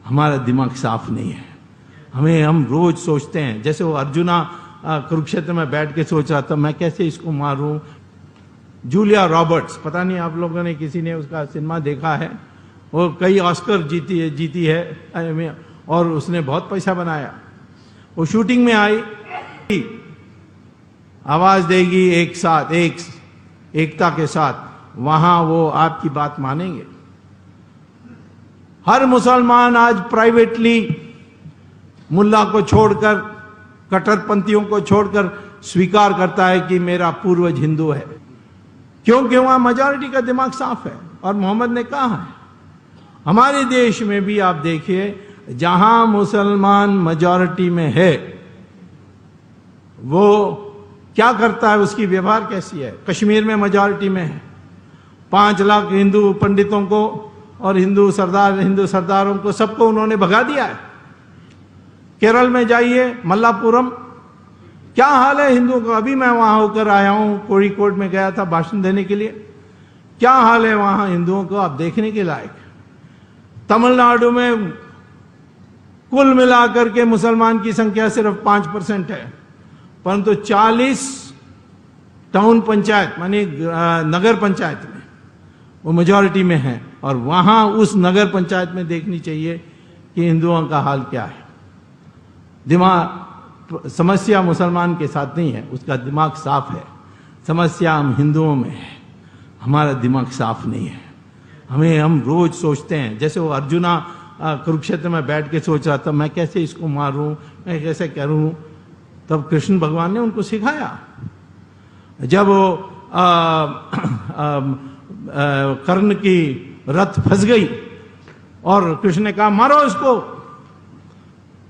हमारा दिमाग साफ नहीं है। हम रोज सोचते हैं, जैसे वो अर्जुना कुरुक्षेत्र में बैठ के सोच रहा था मैं कैसे इसको मारूं। जूलिया रॉबर्ट्स, पता नहीं आप लोगों ने किसी ने उसका सिनेमा देखा है, वो कई ऑस्कर जीती है और उसने बहुत पैसा बनाया। वो शूटिंग में आई, आवाज देगी एक साथ, एकता के साथ, वहां वो आपकी बात मानेंगे। हर मुसलमान आज प्राइवेटली मुल्ला को छोड़कर, कट्टरपंथियों को छोड़कर स्वीकार करता है कि मेरा पूर्वज हिंदू है, क्योंकि वहां मेजॉरिटी का दिमाग साफ है। और मोहम्मद ने कहा है, हमारे देश में भी आप देखिए, जहां मुसलमान मेजॉरिटी में है वो क्या करता है, उसकी व्यवहार कैसी है। कश्मीर में मेजॉरिटी में है, 5 लाख हिंदू पंडितों को और हिंदू सरदारों को सबको उन्होंने भगा दिया है। केरल में जाइए, मल्लापुरम, क्या हाल है हिंदुओं का। अभी मैं वहां होकर आया हूं, कोड़िकोड में गया था भाषण देने के लिए, क्या हाल है वहां हिंदुओं को, आप देखने के लायक। तमिलनाडु में कुल मिलाकर के मुसलमान की संख्या सिर्फ 5% है, परंतु 40 टाउन पंचायत मानी नगर पंचायत में वो मेजॉरिटी में है। और वहां उस नगर पंचायत में देखनी चाहिए कि हिंदुओं का हाल क्या है। समस्या मुसलमान के साथ नहीं है, उसका दिमाग साफ है। समस्या हम हिंदुओं में है, हमारा दिमाग साफ नहीं है। हम रोज सोचते हैं, जैसे वो अर्जुना कुरुक्षेत्र में बैठ के सोच रहा था मैं कैसे इसको मारूं, मैं कैसे करूं। तब कृष्ण भगवान ने उनको सिखाया। जब वो कर्ण की रथ फंस गई और कृष्ण ने कहा मारो इसको,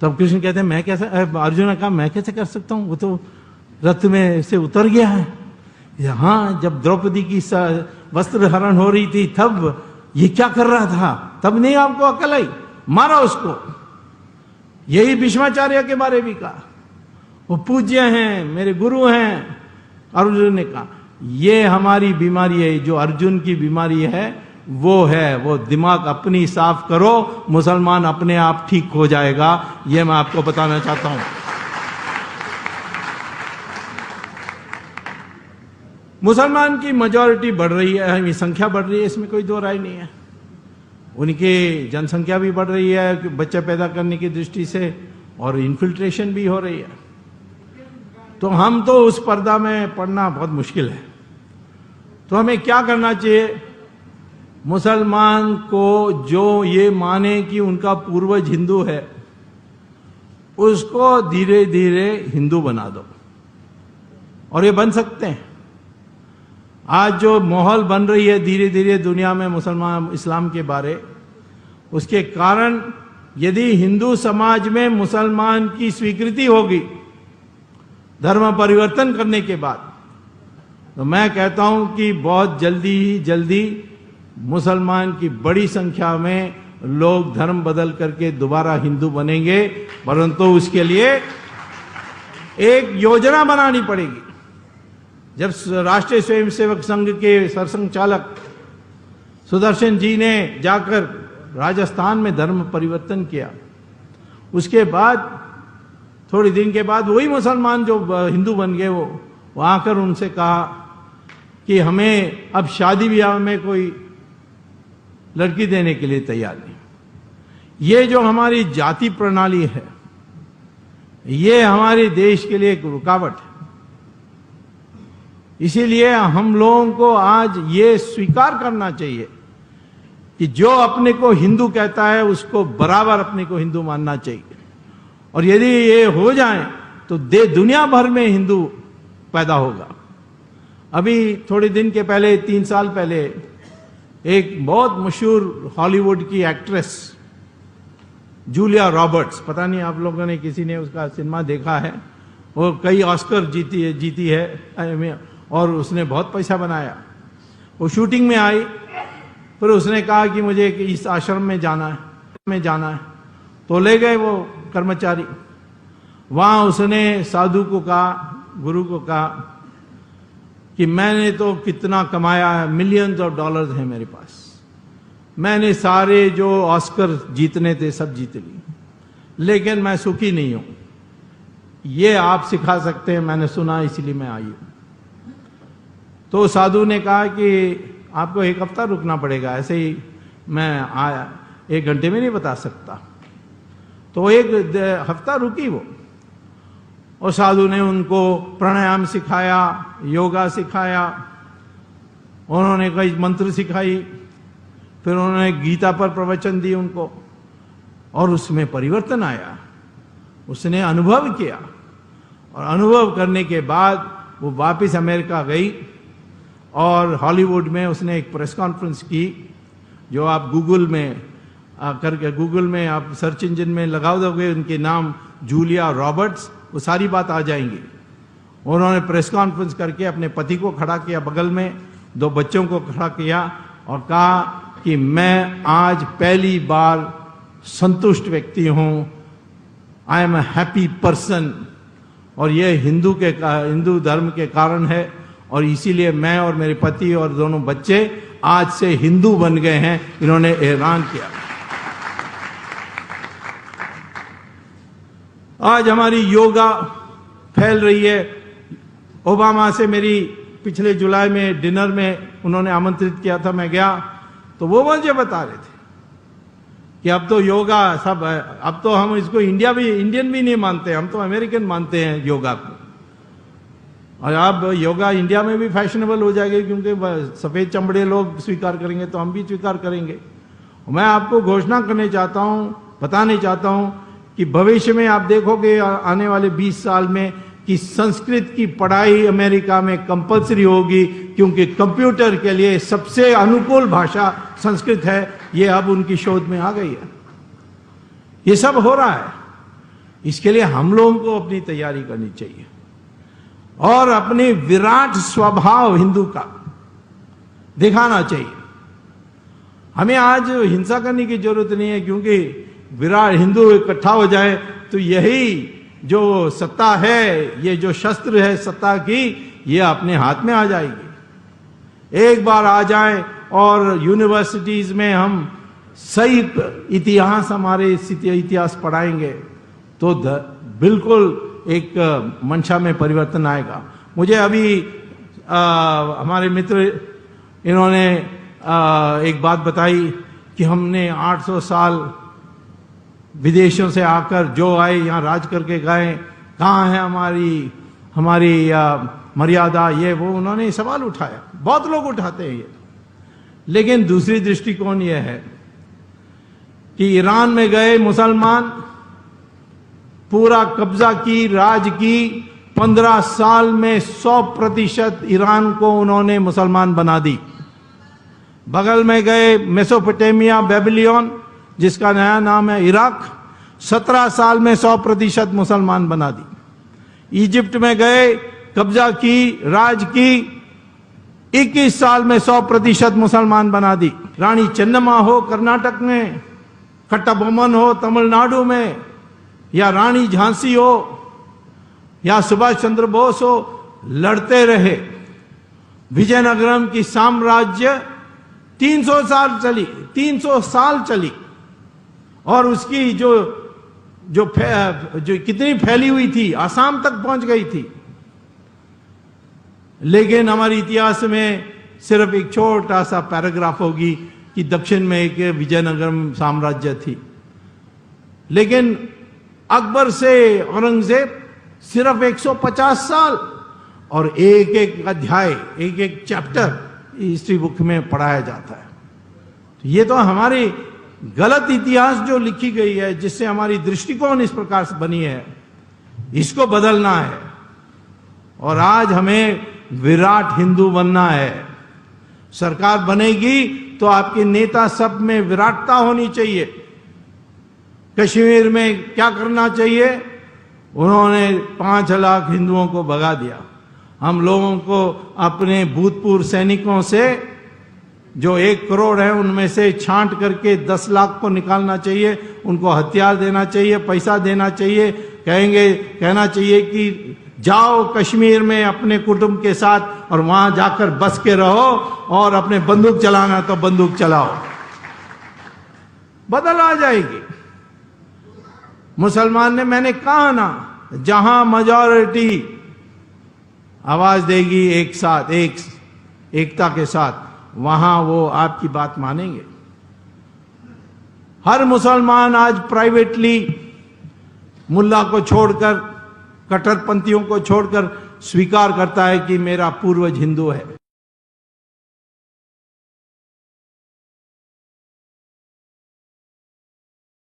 तब कृष्ण कहते हैं मैं कैसे, अर्जुन ने कहा मैं कैसे कर सकता हूं, वो तो रथ में से उतर गया है। यहां जब द्रौपदी की वस्त्र हरण हो रही थी तब ये क्या कर रहा था, तब नहीं आपको अकल आई, मारा उसको। यही भीष्माचार्य के बारे भी कहा, वो पूज्य हैं, मेरे गुरु हैं। अर्जुन ने कहा ये हमारी बीमारी है, जो अर्जुन की बीमारी है वो दिमाग अपनी साफ करो, मुसलमान अपने आप ठीक हो जाएगा। ये मैं आपको बताना चाहता हूं। मुसलमान की मेजॉरिटी बढ़ रही है, संख्या बढ़ रही है, इसमें कोई दो राय नहीं है। उनकी जनसंख्या भी बढ़ रही है बच्चे पैदा करने की दृष्टि से, और इन्फिल्ट्रेशन भी हो रही है। तो हम तो उस पर्दा में पढ़ना बहुत मुश्किल है। तो हमें क्या करना चाहिए, मुसलमान को जो ये माने कि उनका पूर्वज हिंदू है, उसको धीरे धीरे हिंदू बना दो। और ये बन सकते हैं। आज जो माहौल बन रही है धीरे धीरे दुनिया में मुसलमान इस्लाम के बारे, उसके कारण यदि हिंदू समाज में मुसलमान की स्वीकृति होगी धर्म परिवर्तन करने के बाद, तो मैं कहता हूं कि बहुत जल्दी मुसलमान की बड़ी संख्या में लोग धर्म बदल करके दोबारा हिंदू बनेंगे। परंतु उसके लिए एक योजना बनानी पड़ेगी। जब राष्ट्रीय स्वयंसेवक संघ के सरसंघचालक सुदर्शन जी ने जाकर राजस्थान में धर्म परिवर्तन किया, उसके बाद थोड़ी दिन के बाद वही मुसलमान जो हिंदू बन गए वो आकर उनसे कहा कि हमें अब शादी ब्याह में कोई लड़की देने के लिए तैयार नहीं। ये जो हमारी जाति प्रणाली है, ये हमारे देश के लिए एक रुकावट है। इसीलिए हम लोगों को आज ये स्वीकार करना चाहिए कि जो अपने को हिंदू कहता है उसको बराबर अपने को हिंदू मानना चाहिए। और यदि ये हो जाए तो दुनिया भर में हिंदू पैदा होगा। अभी थोड़े दिन के पहले, 3 साल पहले, एक बहुत मशहूर हॉलीवुड की एक्ट्रेस जूलिया रॉबर्ट्स, पता नहीं आप लोगों ने किसी ने उसका सिनेमा देखा है, वो कई ऑस्कर जीती है और उसने बहुत पैसा बनाया। वो शूटिंग में आई, फिर उसने कहा कि मुझे इस आश्रम में जाना है, तो ले गए वो कर्मचारी। वहां उसने साधु को कहा, गुरु को कहा कि मैंने तो कितना कमाया है, मिलियंस ऑफ डॉलर्स हैं मेरे पास, मैंने सारे जो ऑस्कर जीतने थे सब जीत ली, लेकिन मैं सुखी नहीं हूं। ये आप सिखा सकते हैं, मैंने सुना इसलिए मैं आई हूं। तो साधु ने कहा कि आपको 1 हफ्ता रुकना पड़ेगा, ऐसे ही मैं आया 1 घंटे में नहीं बता सकता। तो 1 हफ्ता रुकी वो, और साधु ने उनको प्राणायाम सिखाया, योगा सिखाया, उन्होंने कई मंत्र सिखाई, फिर उन्होंने गीता पर प्रवचन दी उनको, और उसमें परिवर्तन आया। उसने अनुभव किया, और अनुभव करने के बाद वो वापस अमेरिका गई, और हॉलीवुड में उसने एक प्रेस कॉन्फ्रेंस की, जो आप गूगल में करके, गूगल में आप सर्च इंजन में लगा दोगे उनके नाम, जूलिया रॉबर्ट्स, वो सारी बात आ जाएंगी। उन्होंने प्रेस कॉन्फ्रेंस करके अपने पति को खड़ा किया बगल में, 2 बच्चों को खड़ा किया, और कहा कि मैं आज पहली बार संतुष्ट व्यक्ति हूं, I am a happy person, और यह हिंदू धर्म के कारण है, और इसीलिए मैं और मेरे पति और दोनों बच्चे आज से हिंदू बन गए हैं, इन्होंने ऐलान किया। आज हमारी योगा फैल रही है। ओबामा से मेरी पिछले जुलाई में डिनर में उन्होंने आमंत्रित किया था, मैं गया, तो वो मुझे बता रहे थे कि अब तो योगा सब है, अब तो हम इसको इंडियन भी नहीं मानते, हम तो अमेरिकन मानते हैं योगा को, और अब योगा इंडिया में भी फैशनेबल हो जाएगी, क्योंकि सफेद चमड़े लोग स्वीकार करेंगे तो हम भी स्वीकार करेंगे। मैं आपको घोषणा करने चाहता हूं, बताने चाहता हूं कि भविष्य में आप देखोगे आने वाले 20 साल में कि संस्कृत की पढ़ाई अमेरिका में कंपलसरी होगी, क्योंकि कंप्यूटर के लिए सबसे अनुकूल भाषा संस्कृत है। ये अब उनकी शोध में आ गई है। ये सब हो रहा है, इसके लिए हम लोगों को अपनी तैयारी करनी चाहिए, और अपने विराट स्वभाव हिंदू का दिखाना चाहिए। हमें आज हिंसा करने की जरूरत नहीं है, क्योंकि विराट हिंदू इकट्ठा हो जाए तो यही जो सत्ता है, ये जो शस्त्र है सत्ता की, ये अपने हाथ में आ जाएगी। एक बार आ जाए और यूनिवर्सिटीज में हम सही इतिहास, हमारे इतिहास पढ़ाएंगे तो बिल्कुल एक मंशा में परिवर्तन आएगा। मुझे अभी हमारे मित्र इन्होंने एक बात बताई कि हमने 800 साल विदेशों से आकर जो आए यहाँ राज करके गए, कहाँ है हमारी मर्यादा, ये वो उन्होंने सवाल उठाया। बहुत लोग उठाते हैं ये, लेकिन दूसरी दृष्टिकोण ये है कि ईरान में गए मुसलमान, पूरा कब्जा की, राज की, 15 साल में 100% ईरान को उन्होंने मुसलमान बना दी। बगल में गए मेसोपोटामिया, बेबीलोन, जिसका नया नाम है इराक, 17 साल में 100% मुसलमान बना दी। इजिप्ट में गए, कब्जा की, राज की, 21 साल में 100% मुसलमान बना दी। रानी चन्नम्मा हो कर्नाटक में, कट्टाबोमन हो तमिलनाडु में, या रानी झांसी हो, या सुभाष चंद्र बोस हो, लड़ते रहे। विजयनगरम की साम्राज्य 300 साल चली, 300 साल चली, और उसकी जो कितनी फैली हुई थी, आसाम तक पहुंच गई थी। लेकिन हमारे इतिहास में सिर्फ एक छोटा सा पैराग्राफ होगी कि दक्षिण में एक विजयनगरम साम्राज्य थी। लेकिन अकबर से औरंगजेब सिर्फ 150 साल, और एक एक अध्याय, एक एक चैप्टर हिस्ट्री बुक में पढ़ाया जाता है। तो ये तो हमारी गलत इतिहास जो लिखी गई है, जिससे हमारी दृष्टिकोण इस प्रकार से बनी है, इसको बदलना है। और आज हमें विराट हिंदू बनना है। सरकार बनेगी तो आपके नेता सब में विराटता होनी चाहिए। कश्मीर में क्या करना चाहिए? उन्होंने 5 लाख हिंदुओं को भगा दिया। हम लोगों को अपने भूतपूर्व सैनिकों से जो 1 करोड़ है, उनमें से छांट करके 10 लाख को निकालना चाहिए। उनको हथियार देना चाहिए, पैसा देना चाहिए। कहना चाहिए कि जाओ कश्मीर में अपने कुटुंब के साथ और वहां जाकर बस के रहो, और अपने बंदूक चलाना तो बंदूक चलाओ। बदल आ जाएगी। मुसलमान ने, मैंने कहा ना, जहां मेजॉरिटी आवाज देगी एक साथ, एकता के साथ, वहां वो आपकी बात मानेंगे। हर मुसलमान आज प्राइवेटली मुल्ला को छोड़कर, कट्टरपंथियों को छोड़कर स्वीकार करता है कि मेरा पूर्वज हिंदू है।